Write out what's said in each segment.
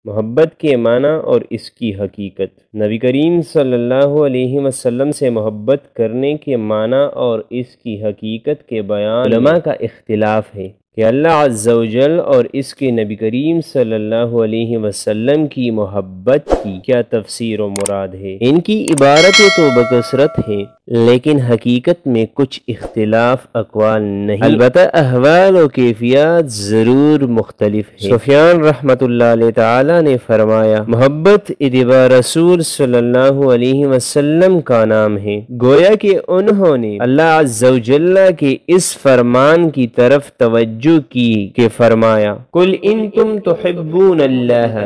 محبت کے معنی اور اس کی حقیقت۔ نبی کریم صلی اللہ علیہ وسلم سے محبت کرنے کے معنی اور اس کی حقیقت کے بیان علماء کا اختلاف ہے کہ اللہ عز و جل اور اس کے نبی کریم صلی اللہ علیہ وسلم کی محبت کی کیا تفسیر و مراد ہے۔ ان کی عبارتیں تو بکثرت ہیں لیکن حقیقت میں کچھ اختلاف اقوال نہیں، البتہ احوال و کیفیات ضرور مختلف ہیں۔ سفیان رحمۃ اللہ علیہ تعالی نے فرمایا، محبت اتباع رسول صلی اللہ علیہ وسلم کا نام ہے، گویا کہ انہوں نے اللہ عز و جل کے اس فرمان کی طرف توجہ کی کہ فرمایا، قل ان تم تحبون اللہ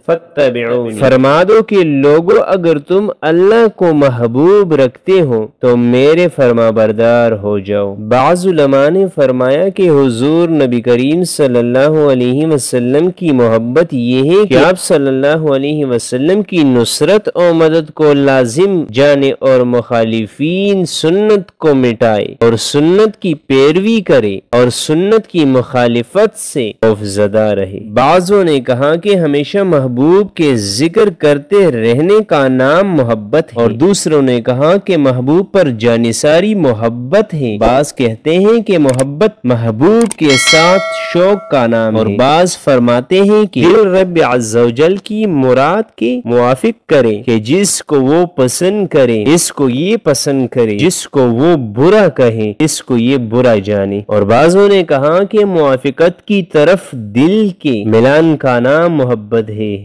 فاتبعونی، فرما دو کہ لوگو اگر تم اللہ کو محبوب رکھتے ہو تو میرے فرما بردار ہو جاؤ۔ بعض علماء نے فرمایا کہ حضور نبی کریم صلی اللہ علیہ وسلم کی محبت یہ ہے کہ آپ صلی اللہ علیہ وسلم کی نصرت اور مدد کو لازم جانے اور مخالفین سنت کو مٹائے اور سنت کی پیروی کرے اور سنت کی مخالفت سے خوفزدہ رہے۔ بعضوں نے کہا کہ ہمیشہ محبوب کے ذکر کرتے رہنے کا نام محبت ہے، اور دوسروں نے کہا کہ محبوب پر جانثاری محبت ہے۔ بعض کہتے ہیں کہ محبت محبوب کے ساتھ شوق کا نام ہے، اور بعض فرماتے ہیں کہ دل رب عز و جل کی مراد کے موافق کرے کہ جس کو وہ پسند کرے اس کو یہ پسند کرے، جس کو وہ برا کہے اس کو یہ برا جانے۔ اور بعضوں نے کہا کہ موافقت کی طرف دل کے ملان کا نام محبت ہے،